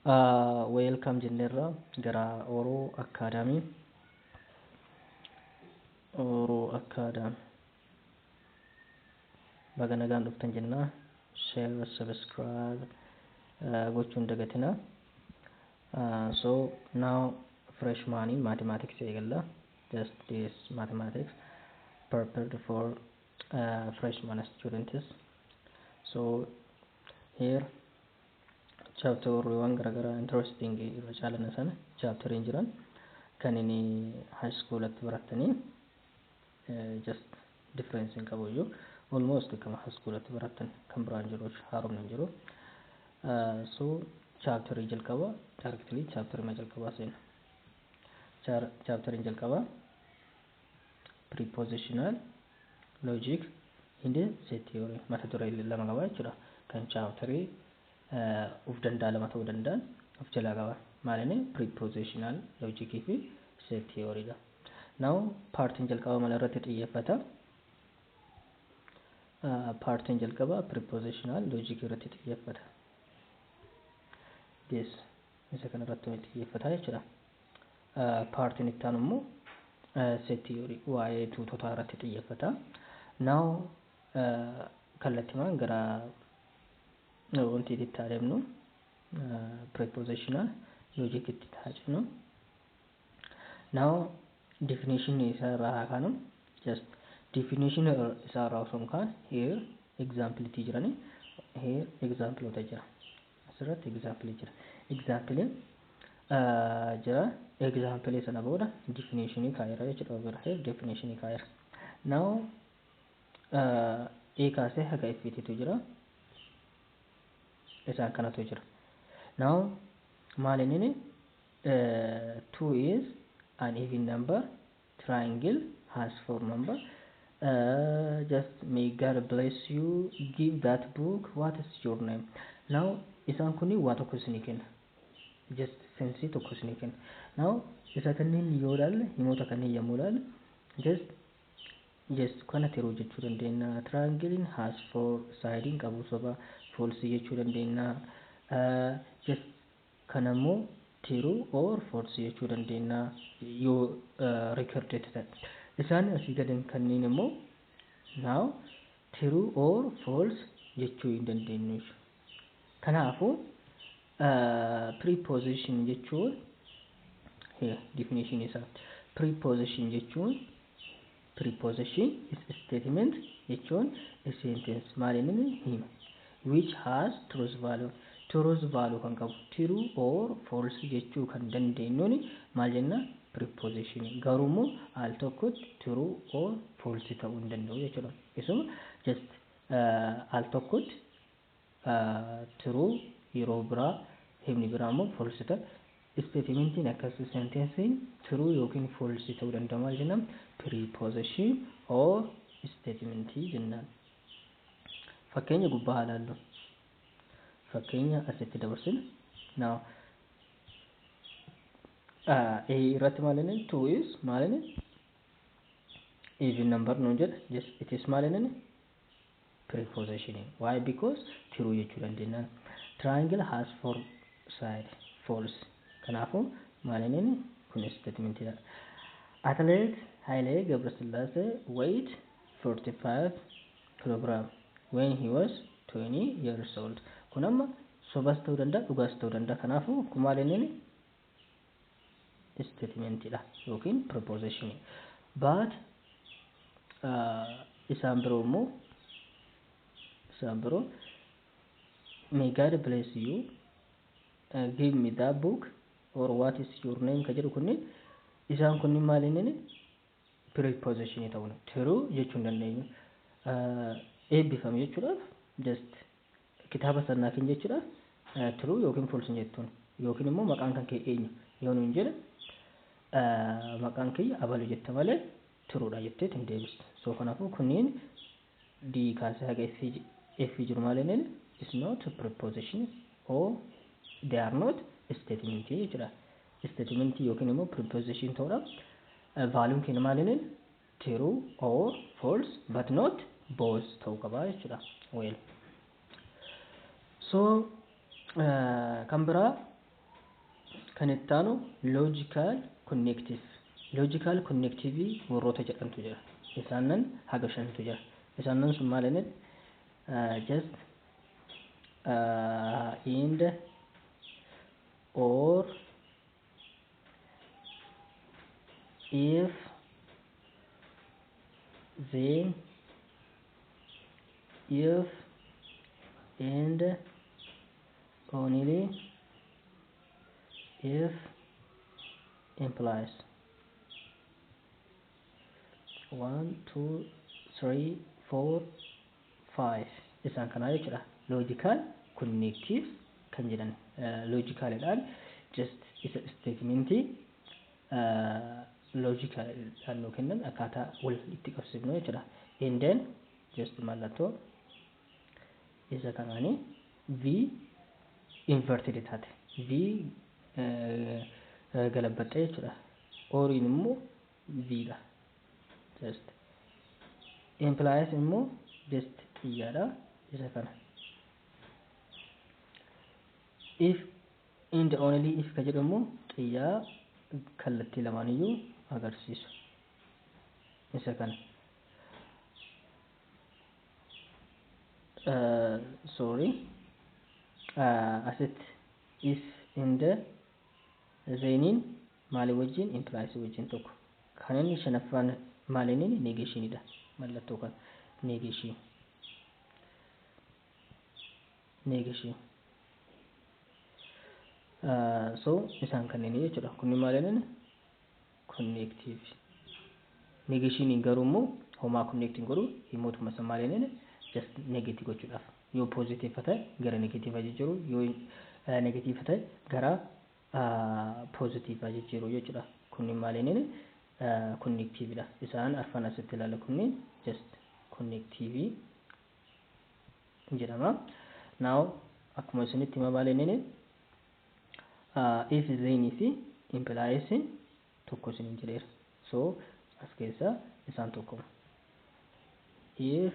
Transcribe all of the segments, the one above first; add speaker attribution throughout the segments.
Speaker 1: Welcome jennerra gara Oro Academy. Baga nagaan dhuftan jenna. Share, subscribe gochuun dagatina. So now freshman in mathematics eegalla. Just this mathematics prepared for freshman students. So here chapter one garagara interesting irra caalana sana chapter hin jiran kan inni high school atti baratani just difference in qabu almost kama high school atti baratan kan biraan jiru haaromni jiru so chapter jalqaba directly chapter ma jalqaba sen chapter jalqaba prepositional logic in the set theory mata dura lama qaba jechuudha kan chapter uf danda'a lama ta'uu danda'an of jalaa qaba maalini prepositional logic fi set theory dha. Now partiin jalqaba maal irratti xiyyeeffata? Partiin jalqaba prepositional logic irratti xiyyeeffata. Yes, isa kana irratti xiyyeeffata jechuudha. Partiin itti aanu immoo set theory waa'ee tuutotaa irratti xiyyeeffata. Now kallattimaan gara wanti itti adeemnu prepositional logic itti taajnu. Now definition is a just definition is a rawson kan here example itti jirani here example ota jira asirratti example jira example jira example sana booda definition kaayira jechuudha here definition kaayira. Now kaasee haga ifititu jira isaan kanatu jira. Now maalinni 2 is an even number, triangle has 4 number. Just may God bless you, give that book, what is your name? Now isaan kuni waa tokko isinii kenna just sensi tokko isinii kenna. Now isa kanneen yoo ilaalle himoota kanneen yommuu ilaalle just kana tiruu jechuu dandeenya. Triangle has 4 sides qabu soba false jechuu dandeenya. Just kanammoo true or false jechuu dandeenya yoo recorded ta'e. Isaan asii gadan kanneen immoo now true or false jechuu hin dandeenyu. Kanaafuu preposition jechuun definition isaa preposition jechuun preposition is a statement jechuun a sentence maalinni hima which has truth value kan qabu true or false jechuu kan dandeenyuun maal jenna preposition garuummoo al tokkotti true or false ta'uu hin danda'u jechuudha. Isuma just al tokkotti true yeroo biraa himni biraa immoo false ta'a. Statementiin akkasii sentensiin true yookiin false ta'uu danda'a maal jenna preposition or statementii jennaan. Fakkeenya gubbaa ilaallu. Fakkeenya asitti dabarsina. Now irratti maalinni 2 is maalinni even number no jedha just it is maalinni preposition. Why? Because true jechuu dandeenya. Triangle has 4 sides false. Kanaafuu maalinni kun statementii dha. Athlete Haile Gebresillaase weighed 45 kilogram when he was 20 years old. Kun amma sobas ta'uu danda'a dhugaas ta'uu danda'a. Kanaafuu kun maalinni statementii dha yookiin preposition. But isaan biroo may God bless you, give me that book or what is your name ka jedhu kunni isaan kunni maalinni preposition ta'uu true jechuu dandeenyu. Eebbifame jechuudhaaf just kitaaba sanaa kin jechuudhaaf true yookiin false jettuun yookiin immoo maqaan kan kee eenyu yoo nuun jedhe maqaan kee abalu jette malee true dha jettee hin deebistu. So kanaafuu kunniin d kaasee haga f jiru maalinni is not a preposition or they are not statement jechuudha. Statement yookiin immoo preposition ta'uudhaaf value kenna maalinni true or false but not both ta'uu qaba jechuudha. Well so kan biraa kan itti aanu logical connective. Logical connective warroota jedhamtu jira. Isaanan haga shantu jira. Isaanan sun maal inni just and or if then if and only if implies. 1 2 3 4 5 isaan kana jechuudha. Logical connective kan jedhan logical dhaan just isa statement logical dhaan nu kennan akkaataa wal itti qabsiifnu jechuudha. And then just mallattoo isa kanaani v inverted taate v galabbaxxee jechuudha. Oriin immoo v dha. Just implies immoo just xiyyaadha isa kana. If and only if ka jedhamu xiyyaa kallattii lamaaniyyuu agarsiisu isa kana. Asitti if and zeeniin maali wajjin implies wajjin tokko. Kan inni shanaffaan maaliin negatiinidha. Mallattoo kan negation. So isaan kanneen jechuudha. Kunni maaliin connective. Negation garuu immoo homaa connecting godhu himootuma isa maaliin just negative gochuudhaaf. Yoo positive ta'e gara negative jijjiiru, yoo negative ta'e gara positive jijjiiru jechuudha. Kunni maaliin connective dha. Isaan arfan asitti ilaalla kunni just connective jedhama. Now akkuma isinitti hima maaliin if then fi implies tokko isin jedheera. So as keessa isaan tokko. If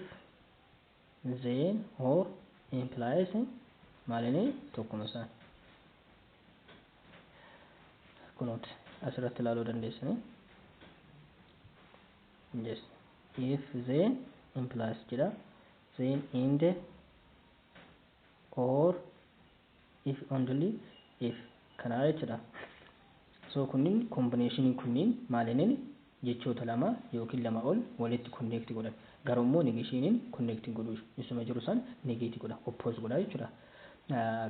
Speaker 1: then or implies maaliin tokkuma isaan. Kunoot asirratti ilaaluu dandeessanii. Yes. If then implies jedha. Then and or if only if kana jechuudha. So kunniin combination kunniin maaliin jechoota lama yookiin lama ol walitti connect godhan. Garuu immoo negationiin connect godhu isuma jiru san negate godha, oppose godha jechuudha.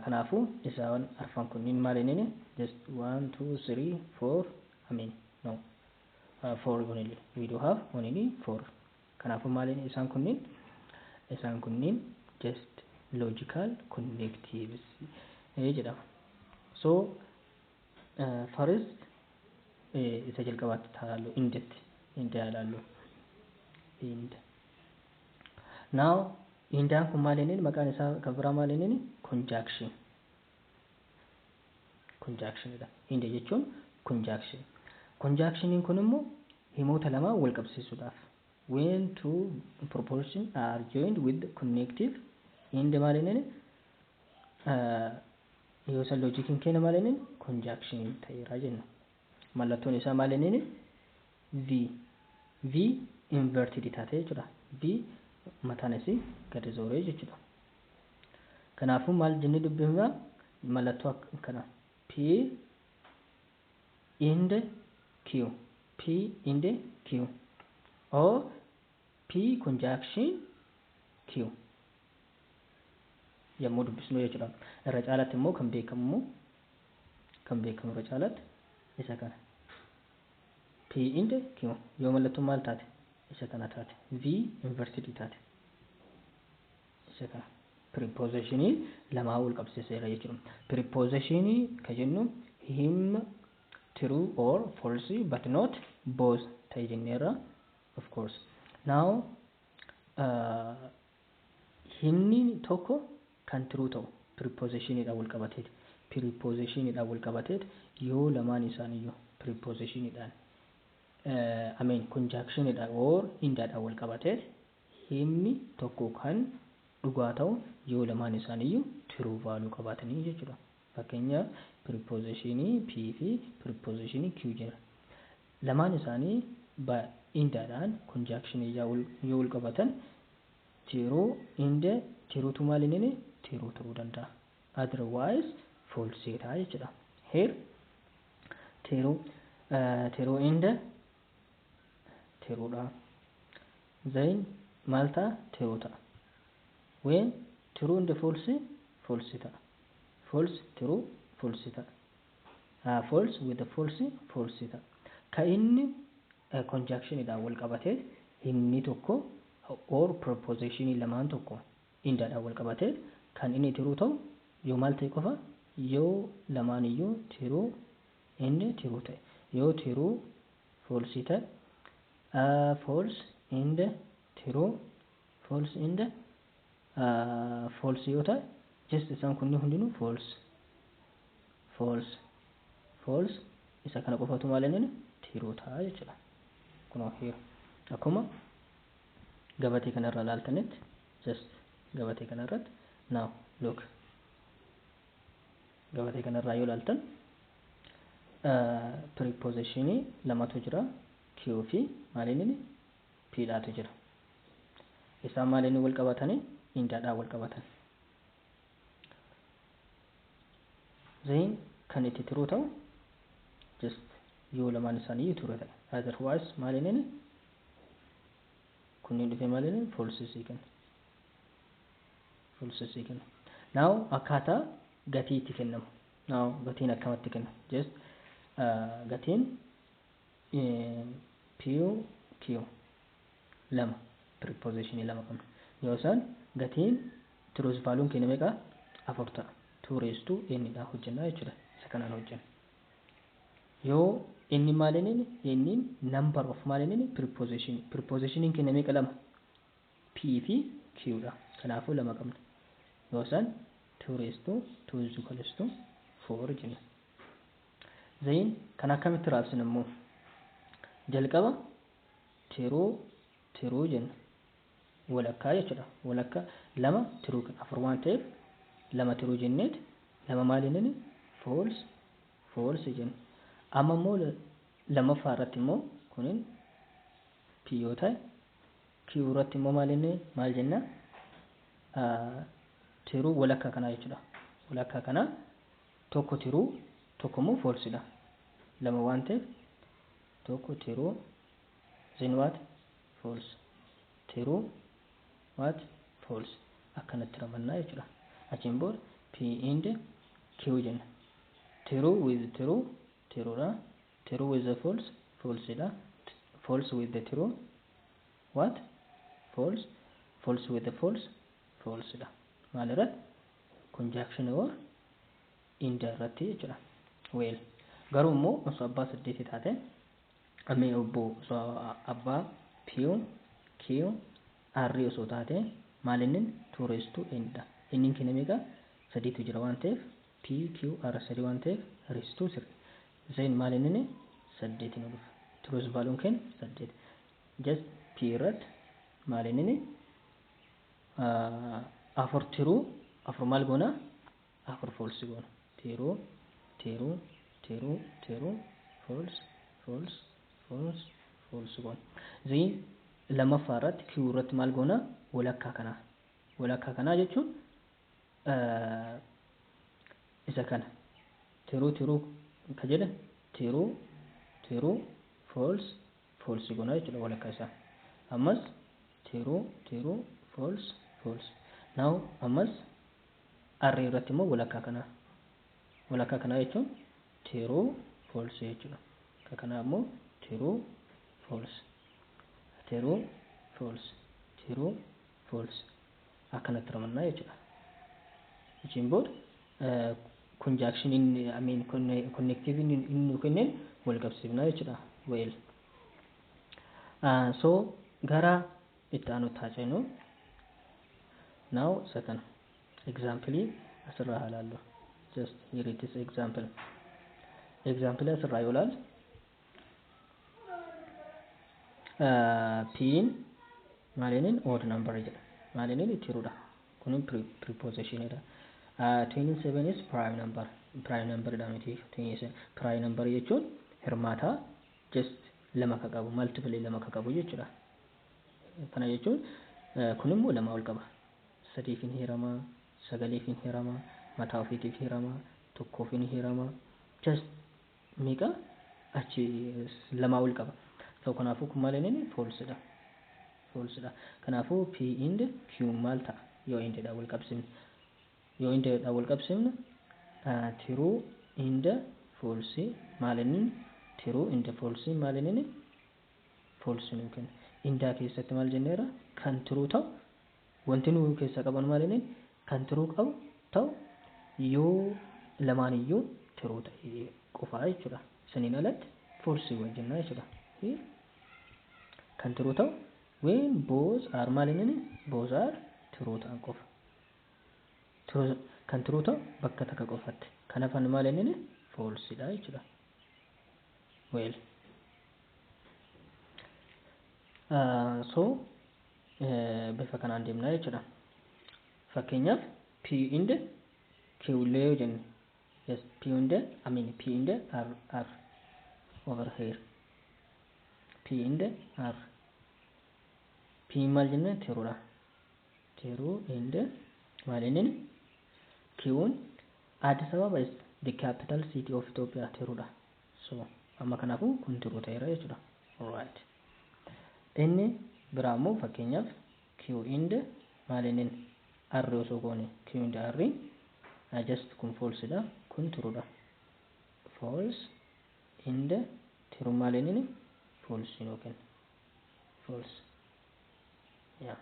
Speaker 1: Kanaafuu isaan arfan kunniin maaliin just 1 2 3 4 no 4 only. We do have only 4. Kanaafuu maaliin isaan kunniin just logical connectives jedhama. So first isa jalqabaatti taallu indetti ilaallu. Now indaan kun maaliin maqaan isaa kan biraa maaliin conjunction dha. Inde jechuun conjunction. Conjunctioniin kun immoo himoota lama wal qabsiisuudhaaf. When two propositions are joined with connective inde maaliin yoo san loojikiin kenna maaliin conjunction ta'eera jenna. Mallattoon isaa maaliin v inverted taatee jechuudha. V mataan isii gadi zooree jechuudha. Kanaafuu maal jennee dubbifna mallattoo akkana P and Q or P conjunction Q yommuu dubbisnu jechuudha. Irra caalaatti immoo kan beekamu irra caalaatti isa kana P and Q yoo mallattoon maal taate isa kana taate V inverted taate isa kana prepositionii lamaa wal qabsiiseera jechuudha. Prepositionii kan jennu him true or false but not both ta'e jenneerra of course. Now himni tokko kan true ta'u prepositioniidhaan wal qabateet yoo lamaan isaaniiyyuu prepositioniidhaan conjunctioniidhaan or indaadhaan wal qabateet himni tokko kan dhugaa ta'u yoo lamaan isaaniiyyuu true value qabaatanii jechuudha. Fakkeenya prepositionii P fi prepositionii Q jira. Lamaan isaanii indaadhaan conjunctionii yoo wal qabatan tiruu inde tiruutu maal inni tiruu ta'uu danda'a. Otherwise false ta'a jechuudha. Here tiruu inde tiruudha. Then maal ta'a tiruu ta'a. When true inde false ta'a. False true false ta'a. False with the false ta'a. Ka inni conjunctionidhaan wal qabatee inni tokko or prepositionii lamaan tokko indaadhaan wal qabatee kan inni tiruu ta'u yoo maal ta'e qofa yoo lamaan iyyuu tiruu inde tiruu ta'e. Yoo tiruu false ta'e false inde tiruu false inde false yoo ta'e just isaan kunniin hundinuu false isa kana qofatu maal inni tiruu ta'a jechuudha. Kunoo here akkuma gabatee kanarra ilaaltanitti just gabatee kanarratti now look gabatee kanarraa yoo ilaaltan prepositionii lamatu jira Q fi maal inni P dhaatu jira. Isaan maal inni wal qabatanii indaadhaan wal qabatan. Then kan itti tiruu ta'u just yoo lamaan isaanii tiruu ta'e. Otherwise maal inni kunniin dhufee maal inni false kenna. Now akkaataa gatii itti kennamu. Now gatiin akkamatti kenna? Just gatiin Q lama prepositionii lama qabna. Yoo isaan gatiin truth valuun keenya meeqa? 4 ta'a. 2 raised to n dhaan hojjennaa jechuudha. Isa kanaan hojjenna. Yoo inni maal inni number of maal inni prepositionii keenya meeqa lama? P fi Q dha. Kanaafuu lama qabna. Yoo isaan 2 raised to 2 is equals to 4 jenna. Then kan akkamitti raabsina immoo? Jalqaba tiruu jenna. Walakkaa jechuudha. Walakkaa lama tiruu kan 4 waan ta'eef lama tiruu jenneet lama maal inni false jenna. Amma immoo lamaffaa irratti immoo kunin P yoo ta'e Q irratti immoo maal jenna? Tiruu walakkaa kanaa jechuudha. Walakkaa kanaa tokko tiruu tokko immoo false dha. Lama waan ta'eef tokko tiruu then what false tiruu what false akkanatti ramannaa jechuudha. Achiin booda P and Q jenna. True with true dha. True with the false dha. False with the true what false with the false dha. Maal irratti conjunction or indirratti jechuudha. Well garuu immoo osoo abbaa 8 taate amee obbo osoo abbaa Q R osoo taate maal inni 2 raised to n dha. Inni keenya meeqa? 3tu jira waan ta'eef P Q R 3 waan ta'eef raised to 3. Then maal inni 8 nu dhufa. Truth valuun keenya 8. Just P irratti maal inni 4 tiruu 4 maal goona? 4 false goona. Tiruu false goona. Then lamaffaa irratti Q irratti maal goona? Walakkaa kanaa jechuun isa kana tiruu ka jedhe tiruu false goona jechuudha walakkaa isaa. Ammas tiruu false. Now ammas R irratti immoo walakkaa kanaa jechuun tiruu false jechuudha. Ka kanaa immoo tiruu false akkanatti ramannaa jechuudha. Achiin booda conjunction connective inni kenneen wal qabsiifnaa jechuudha. Well so gara itti aanutti haa ceenu. Now second example asirraa haa ilaallu. Just here it is example asirraa yoo ilaalu P maalinin odd number jedha. Maalinin tiruudha. Kunin preposition dha. 27 is prime number. prime number dha miti prime number jechuun hirmaata just lama ka qabu multiple lama ka qabu jechuudha. Kana jechuun kun immoo lama ol qaba. Sadiifin hirama, sagaliifin hirama, mataa ofiitiif hirama, tokkoofin hirama. Just meeqa achi lama ol qaba. So kanaafuu kun maal inni false dha. False dha. Kanaafuu P and Q maal ta'a yoo inde dha wal qabsiifne. Yoo inde dha wal qabsiifne true and false maal inni true and false maal inni false nu kenna. Indaa keessatti maal jenneera kan true ta'u wanti nu keessa qaban maal inni kan true qabu ta'u yoo lamaan iyyuu true ta'e qofa jechuudha. Saniin alatti false wajjinna jechuudha. Kan true ta'u when both are maal inni both are true ta'an qofa. Kan true ta'u bakka takka qofatti. Kan hafan maal inni false dha jechuudha. Well so bifa kanaan deemnaa jechuudha. Fakkeenyaaf P and Q illee yoo jenne yes P and R over here P and R P maal jenne teruudha. Teru and maal inni Q Addis Ababa is the capital city of Ethiopia teruudha. So amma kanaafuu kun teruu ta'eera jechuudha. Alright. Inni biraamoo fakkeenyaaf Q and maal inni R osoo goone Q and R just kun false dha kun true dha. False and true maal inni false nu kenna. False. Yeah.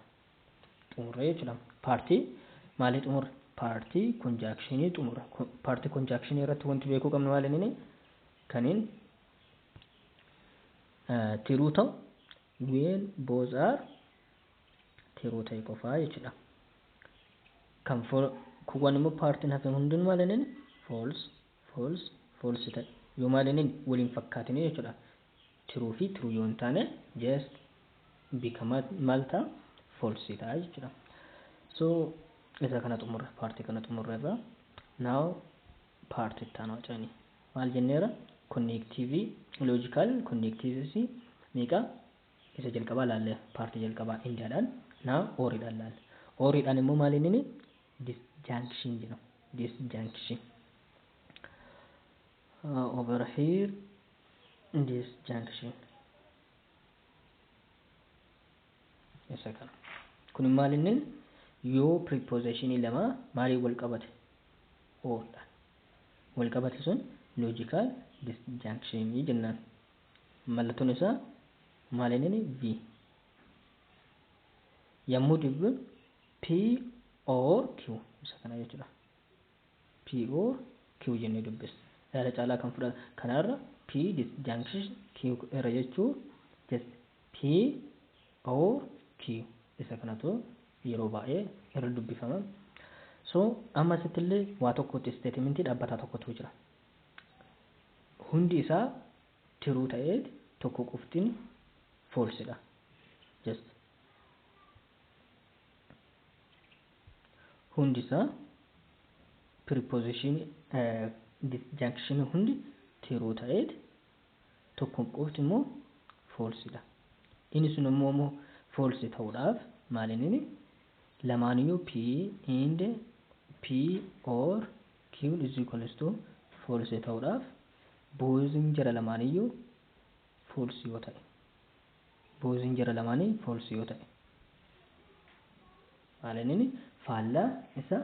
Speaker 1: Xumurree jechuudha. Partii maali xumurre? Partii conjunction xumura. Partii conjunction irratti wanti beekuu qabnu maal inni kaniin true ta'u when both are true ta'e qofa jechuudha. Kan kuwwan immoo partiin hafe hunduun maal inni false ta'e yoo maal inni waliin fakkaatine jechuudha. True fi true yoo hin taane just become maal ta'a false ta'a jechuudha. So isa kana xumurre partii kana xumurre irraa now partii ittaanaa ceeni maal jenneera connective logical connectivity meeqa isa jalqabaa laalle partii jalqabaa indiadhaan now oriidhaan laalle oriidhaan immoo maal inni disjunction jedhama disjunction over here disjunction isa kana kun maal inni yoo preposition lama maali wal qabate oriidhaan wal qabate sun logical disjunction jennaan mallattoon isaa maal inni V yommuu dibbu P or Q isa kana jechuudha. P or Q jennee dubbisna. Yaada caalaa kan fudhata kanarra P disjunction Q irra jechuu just P or Q isa kanatu yeroo baay'ee irra dubbifama. So amma asittillee waa tokkotti statementii dhaabbataa tokkotu jira. Hundi isaa true ta'ee tokko qoftiin false dha. Just hundi isaa preposition disjunction hundi true ta'ee tokko qofti immoo false dha. Inni sun immoo false ta'uudhaaf maal inni lamaaniyyuu P and P or Q is equals to false ta'uudhaaf boozin jara lamaaniyyuu false yoo ta'e boozin jara lamaanii false yoo ta'e maal inni faallaa isa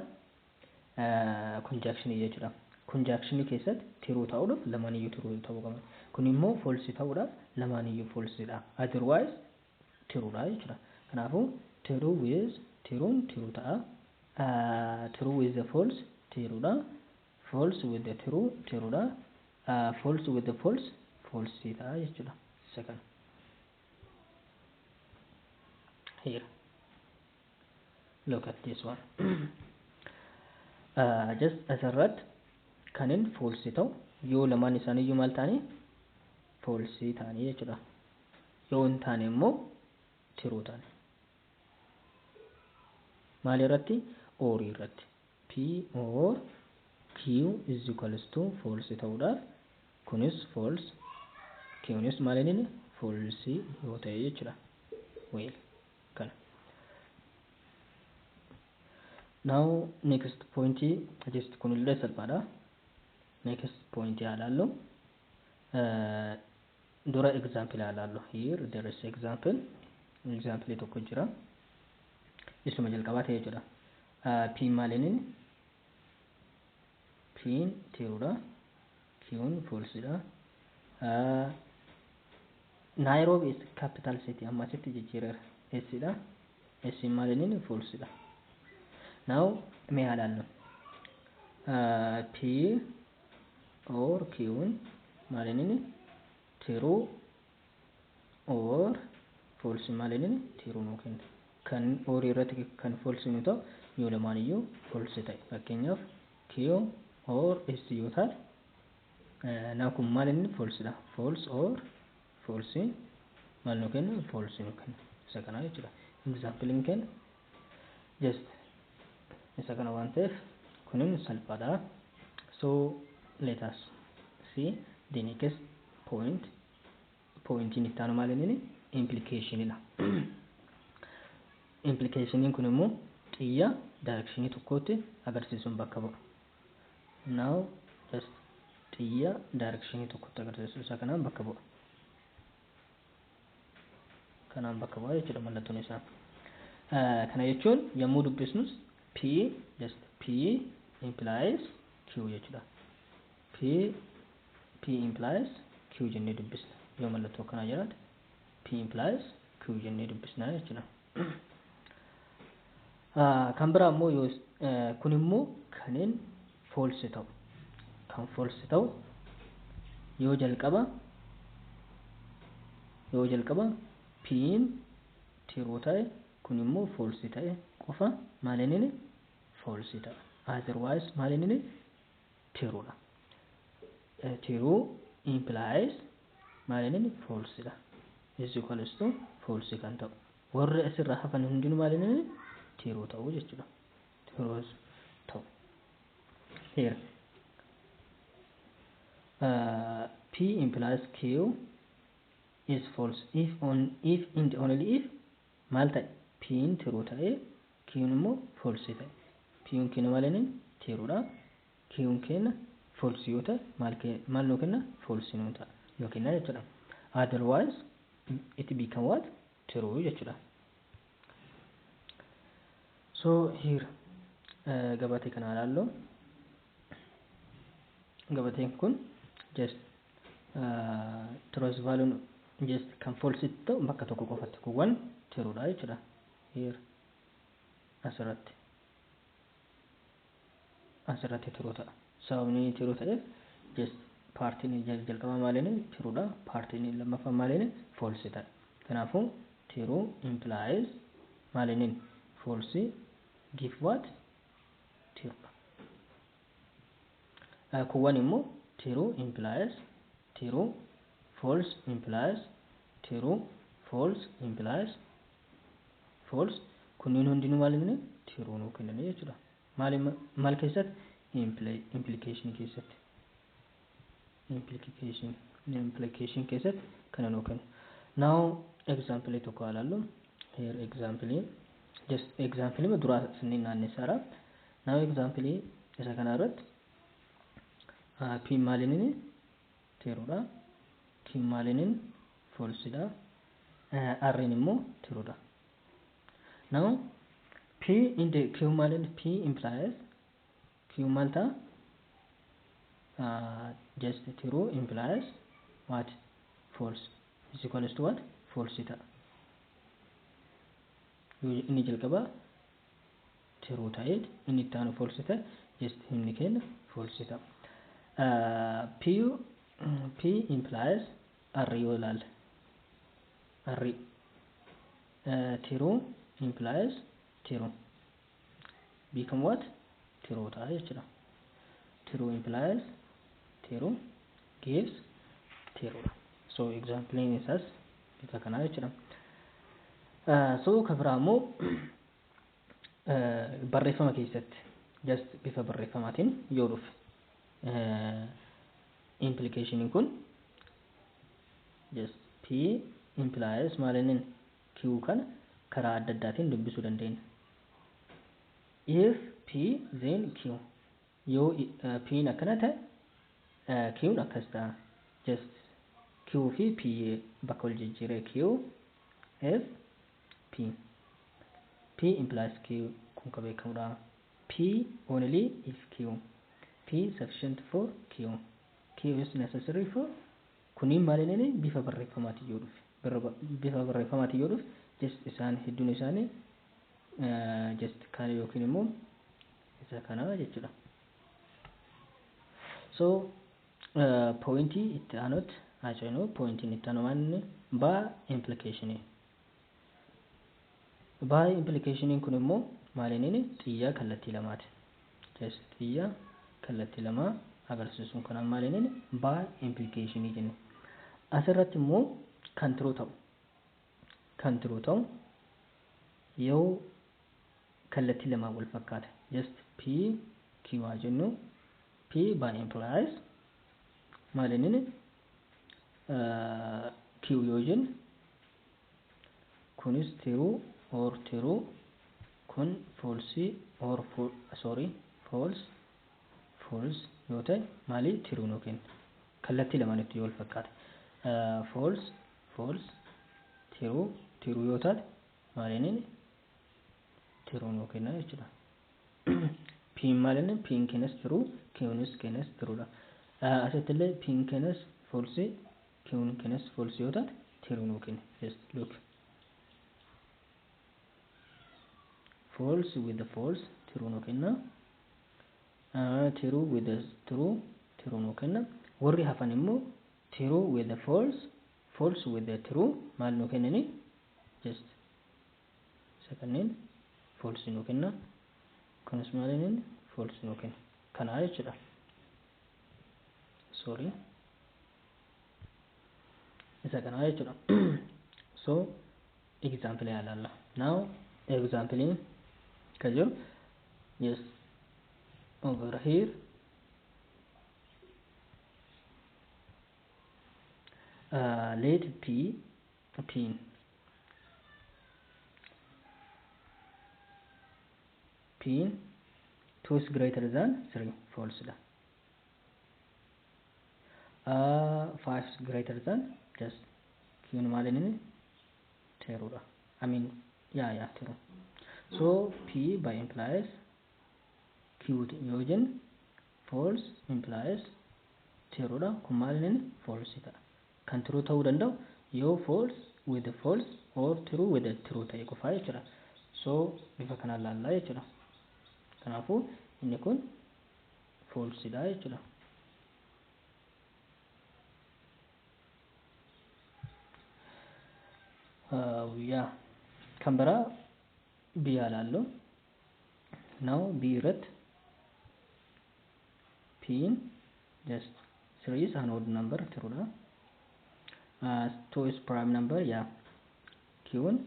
Speaker 1: conjunction jechuudha. Conjunction keessatti true ta'uudhaaf lamaaniyyuu true ta'uu qaba. Kun immoo false ta'uudhaaf lamaaniyyuu false dha. Otherwise true dha jechuudha. Kanaafuu true with true ta'a. True with the false true dha. False with the true dha. False with the false ta'a jechuudha. Second. Here. Look at this one. Just as a rat kanin false ta'u yoo lamaan isaaniiyyuu maal ta'anii false ta'anii jechuudha. Yoo hin taane immoo true ta'anii. Maal irratti? Or irratti. P or q is equals to false ta'uudhaaf kunis false qnis maal inni false yoo ta'e jechuudha. Well kana. Now next point just kunillee salphaadha. Next point yaalaallu dura example yaalaallu. Here there is example tokko jira. Isuma jalqabaa ta'e jechuudha. P maal inni P tiruudha. Qn false dha. Nairobi is capital city ammasitti jijjiireera. S dha. S maal inni false dha. Now mee yaalaallu. P or Qn maal inni true or false maal inni true nuu kenna. Kan or irratti kan false nu ta'u yoo lamaan iyyuu false ta'e. Fakkeenyaaf Q or S yoo ta'e naa kun maal inni false dha. False or false maal nu kenna false nu kenna. Isa kana jechuudha. Example hin kenna just isa kana waan ta'eef kunin salphaadha. So let us see the next point. Point inni itti aanu maal inni implication dha. Implication kun immoo xiyya direction tokkotti agarsiisuun bakka bu'a. Now just xiyya direction tokkotti agarsiisuu isa kanaan bakka bu'a. Kanaan bakka bu'a jechuudha mallattoon isaa. Kana jechuun yommuu dubbisnus P just P implies Q jechuudha. P implies Q jennee dubbisna. Yoo mallattoo kanaa jiraate P implies Q jennee dubbisna jechuudha. Kan biraa immoo yoo kun immoo kanneen false ta'u. Kan false ta'u yoo jalqaba P'n true ta'e kun immoo false ta'e qofa maal inni false ta'a. Otherwise maal inni true dha. True implies maal inni false dha. Is equals to false kan ta'u. Warri asirraa hafan hundinuu maal inni true ta'u jechuudha. True ta'u. Here P implies Q is false if and only if maal ta'e P'n true ta'e Q'n immoo false ta'e. P'n kenna maal inni true dha. Q'n kenna false yoo ta'e maal nuu kenna false nuu ta'a yoo kenna jechuudha. Otherwise it become what true jechuudha. So here gabatee kana ilaallu. Gabateen kun just truth value just kan false ta'u bakka tokko qofatti kuwwan true dha jechuudha. Here asirratti true ta'a. Sababni true ta'eef just partiin jalqaba maal inni true dha. Partiin lammaffaa maal inni false ta'a. Kanaafuu true implies maal inni false give what true. Kuwwan immoo true implies true, false implies true, false implies false. Kunniin hundinuu maal inni true nuu kennan jechuudha. Maal keessatti implication keessatti implication keessatti kana nuu kennu. Now example tokko ilaallu. Here example just example duraa sinni naanneessaadha. Now example isa kana irratti P maal inni true dha. Q maal inni false dha. R immoo true dha. Now P in the Q maal inni P implies Q maal ta'a just true implies what false is equals to what false ta'a. Inni jalqaba true ta'e inni itti aanu false ta'e just inni kenna false ta'a. P implies R yoo ilaalle R true implies true become what true ta'a jechuudha. True implies true gives true. So example isaas bifa kanaa jechuudha. So kabira immoo barreeffama keessatti just bifa barreeffamaatiin yoo dhufe implication kun just P implies maalinin Q kana karaa adda addaatiin dubbisuu dandeenya. If P then Q yoo P akkana ta'e Q akkas ta'a. Just Q fi P bakka wal jijjiiree Q if P P implies Q kun ka beekamudha. P only if Q P sufficient for Q Q is necessary for kuniin maalinin bifa barreeffamaati yoo dhufe just isaan hedduun isaanii just kana yookiin immoo isa kana jechuudha. So pointii itti aanutti haasa'inu pointiin itti aanu waan by implication kun immoo maalinin xiyyaa kallattii lamaati. Just xiyyaa kallattii lamaa agarsiisuun kanaan maalinin by implication jenna. Asirratti immoo kan turuu ta'u yoo kallattii lamaa wal fakkaata. Just P Q jennu P by implies maalinin Q yoo jennu kunis true or true kun false or false yoo ta'e maali true nuu kenna. Kallattii lamaanitti yoo wal fakkaata. False true yoo taate maalinin true nuu kenna jechuudha. P maalinin P kennas true Q kennas true dha. Asittillee P kennas false Q kennas false yoo taate true nuu kenna. Just look. False with the false true nuu kenna. True with the true nuu kenna. Warri hafan immoo true with the false with the true maal nuu kennani. Just secondin false nuu kenna. Kunis maalinin false nuu kenna. Kana jechuudha. Sorry. Isa kana jechuudha. So example ilaalla. Now example ka jiru yes over here let P P 2 is greater than 3 false da. 5 is greater than just Q maalinin true da. I mean true. So P by implies Q yoo jennu false implies true da. Kun maalinin false ta'a. Kan true ta'uu danda'u yoo false with the false or true with the true ta'e qofaa jechuudha. So bifa kanaan laallaa jechuudha. Kanaafuu inni kun false dha jechuudha. Kan biraa B ilaallu. Now B irratti P just 3 is an odd number true da. 2 is prime number Q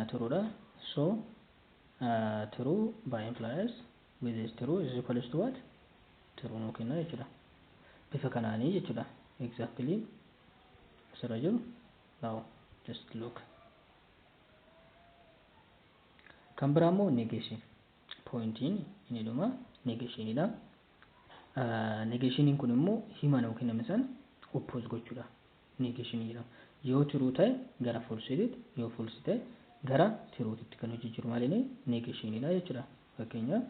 Speaker 1: true da. So true by implies with this true is equals to what? True nuu kenna jechuudha. Bifa kanaanii jechuudha. Exactly asirra jiru. Now just look. Kan biraa immoo negation. Pointiin inni dhuma negation dha. Negation kun immoo hima nuu kenname san oppose gochuudha. Negation jedhama. Yoo true ta'e gara falseetti, yoo false ta'e gara truetti kan hojjechiiru maalini negation dha jechuudha. Fakkeenyaaf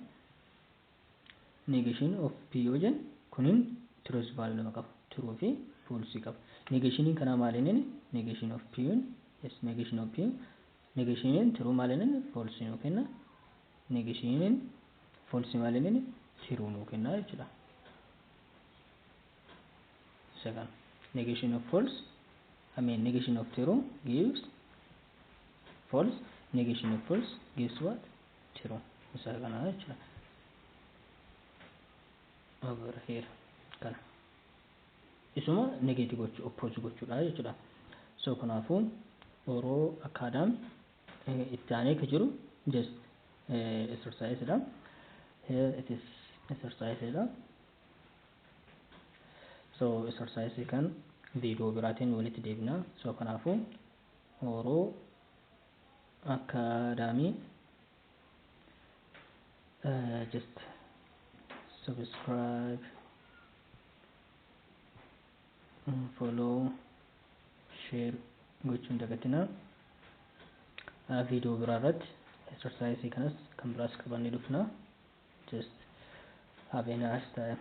Speaker 1: negation of P yoo jennu kunin truth value lama qaba. True fi false qaba. Negation kana maalini negation of P yes negation of P negation true maalini false nuu kenna. Negation false maalini true nuu kenna jechuudha. Second negation of false negation of true gives false. Negation of false gives what? True. Isa kana jechuudha. Over here kana isuma negative gochuu oppose gochuudha jechuudha. So kanaafuu oroo akkaadhaan itti aanee ka jiru just exercise dha. Here it is exercise dha. So exercise kan video biraatiin walitti deebina. So kanaafuu Oromoo Academy just subscribe, follow, share gochuun dagatina. Video biraa irratti exercise kanas kan biraas qabannee dhufna. Just have a nice time.